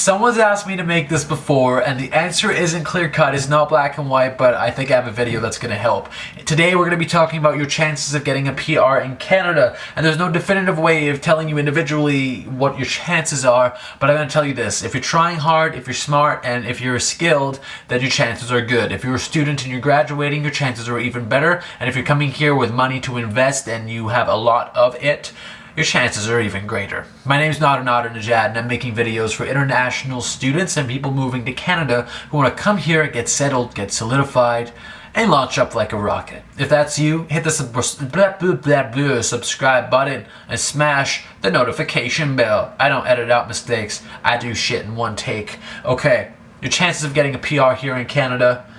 Someone's asked me to make this before, and the answer isn't clear-cut. It's not black and white, but I think I have a video that's going to help. Today, we're going to be talking about your chances of getting a PR in Canada, and there's no definitive way of telling you individually what your chances are, but I'm going to tell you this. If you're trying hard, if you're smart, and if you're skilled, then your chances are good. If you're a student and you're graduating, your chances are even better, and if you're coming here with money to invest and you have a lot of it, your chances are even greater. My name is Nader Najad, and I'm making videos for international students and people moving to Canada who want to come here, get settled, get solidified, and launch up like a rocket. If that's you, hit the subscribe button and smash the notification bell. I don't edit out mistakes. I do shit in one take. Okay, your chances of getting a PR here in Canada,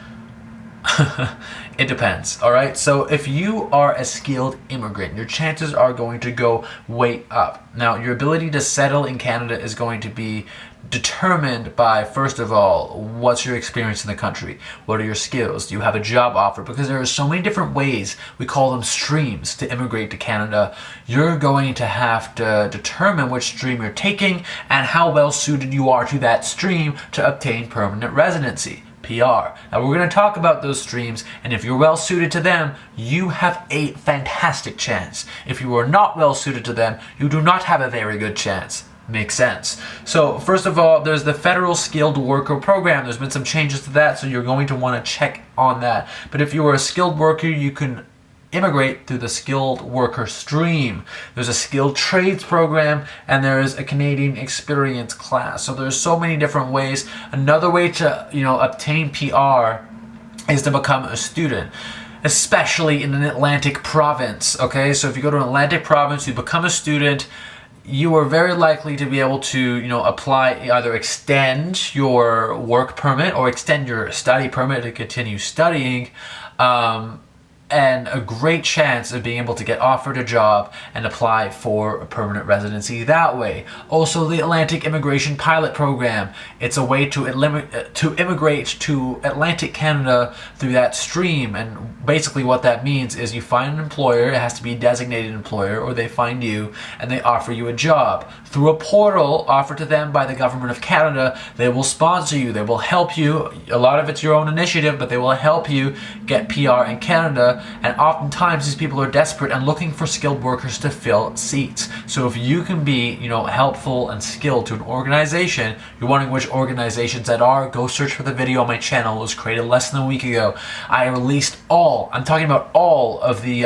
it depends, alright? So if you are a skilled immigrant, your chances are going to go way up. Now, your ability to settle in Canada is going to be determined by, first of all, what's your experience in the country? What are your skills? Do you have a job offer? Because there are so many different ways, we call them streams, to immigrate to Canada. You're going to have to determine which stream you're taking and how well suited you are to that stream to obtain permanent residency. PR. Now we're going to talk about those streams, and if you're well suited to them, you have a fantastic chance. If you are not well suited to them, you do not have a very good chance. Makes sense. So first of all, there's the Federal Skilled Worker Program. There's been some changes to that, so you're going to want to check on that. But if you are a skilled worker, you can immigrate through the skilled worker stream. There's a skilled trades program, and there is a Canadian experience class. So there's so many different ways. Another way to, obtain PR is to become a student, especially in an Atlantic province. Okay, so if you go to an Atlantic province, you become a student, you are very likely to be able to, apply, either extend your work permit or extend your study permit to continue studying, and a great chance of being able to get offered a job and apply for a permanent residency that way. Also, the Atlantic Immigration Pilot Program. It's a way to immigrate to Atlantic Canada through that stream, and basically what that means is you find an employer, it has to be a designated employer, or they find you and they offer you a job. Through a portal offered to them by the Government of Canada, they will sponsor you, they will help you. A lot of it's your own initiative, but they will help you get PR in Canada. And oftentimes these people are desperate and looking for skilled workers to fill seats. So if you can be, helpful and skilled to an organization, you're wondering which organizations that are, go search for the video on my channel. It was created less than a week ago. I released I'm talking about all of the,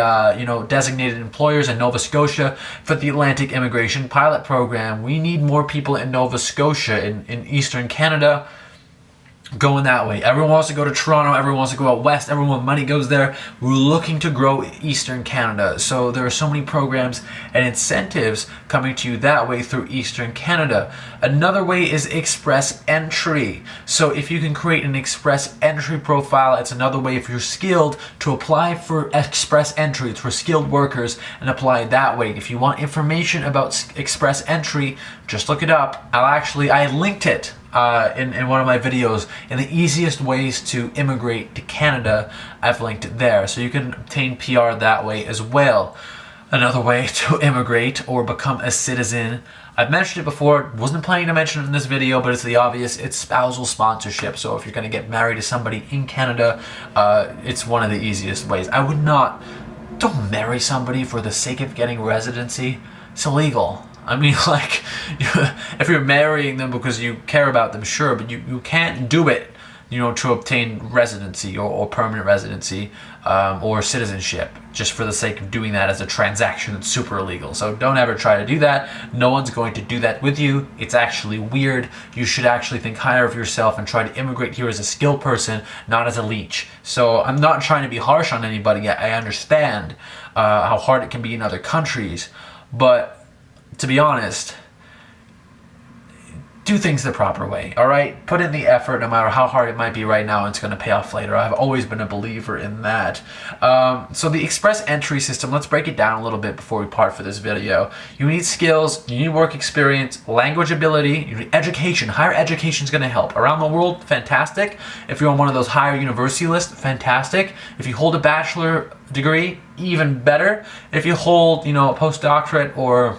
designated employers in Nova Scotia for the Atlantic Immigration Pilot Program. We need more people in Nova Scotia, in Eastern Canada, going that way. Everyone wants to go to Toronto, everyone wants to go out west, everyone, money goes there. We're looking to grow Eastern Canada. So there are so many programs and incentives coming to you that way through Eastern Canada. Another way is Express Entry. So if you can create an Express Entry profile, it's another way, if you're skilled, to apply for Express Entry. It's for skilled workers, and apply that way. If you want information about Express Entry, just look it up. I linked it in one of my videos, in the easiest ways to immigrate to Canada. I've linked it there, so you can obtain PR that way as well. Another way to immigrate or become a citizen, I've mentioned it before, wasn't planning to mention it in this video, but it's the obvious, it's spousal sponsorship. So if you're going to get married to somebody in Canada, it's one of the easiest ways. Don't marry somebody for the sake of getting residency. It's illegal. I mean, if you're marrying them because you care about them, sure, but you can't do it, to obtain residency or permanent residency or citizenship just for the sake of doing that as a transaction. That's super illegal. So don't ever try to do that. No one's going to do that with you. It's actually weird. You should actually think higher of yourself and try to immigrate here as a skilled person, not as a leech. So I'm not trying to be harsh on anybody. I understand how hard it can be in other countries, but to be honest, do things the proper way, all right? Put in the effort, no matter how hard it might be right now, it's going to pay off later. I've always been a believer in that. So the Express Entry system, let's break it down a little bit before we part for this video. You need skills, you need work experience, language ability, you need education. Higher education is going to help. Around the world, fantastic. If you're on one of those higher university lists, fantastic. If you hold a bachelor degree, even better. If you hold, a postdoctorate or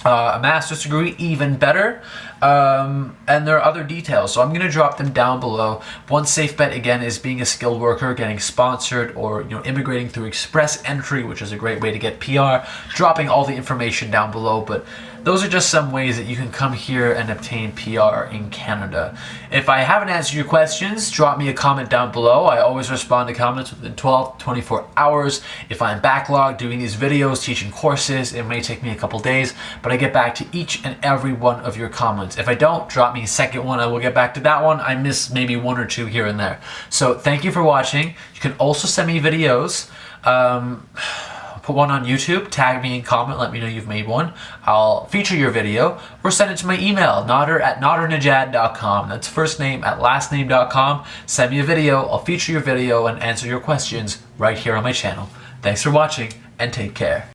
a master's degree, even better. And there are other details, so I'm going to drop them down below. One safe bet again is being a skilled worker, getting sponsored, or immigrating through express entry, which is a great way to get PR. Dropping all the information down below, but those are just some ways that you can come here and obtain PR in Canada. If I haven't answered your questions, drop me a comment down below. I always respond to comments within 12 to 24 hours. If I'm backlogged doing these videos, teaching courses, it may take me a couple days, but I get back to each and every one of your comments. If I don't, drop me a second one. I will get back to that one. I miss maybe one or two here and there. So thank you for watching. You can also send me videos. Put one on YouTube, tag me and comment, let me know you've made one. I'll feature your video, or send it to my email, nader@nadernajad.com. That's first name at lastname.com. Send me a video, I'll feature your video and answer your questions right here on my channel. Thanks for watching, and take care.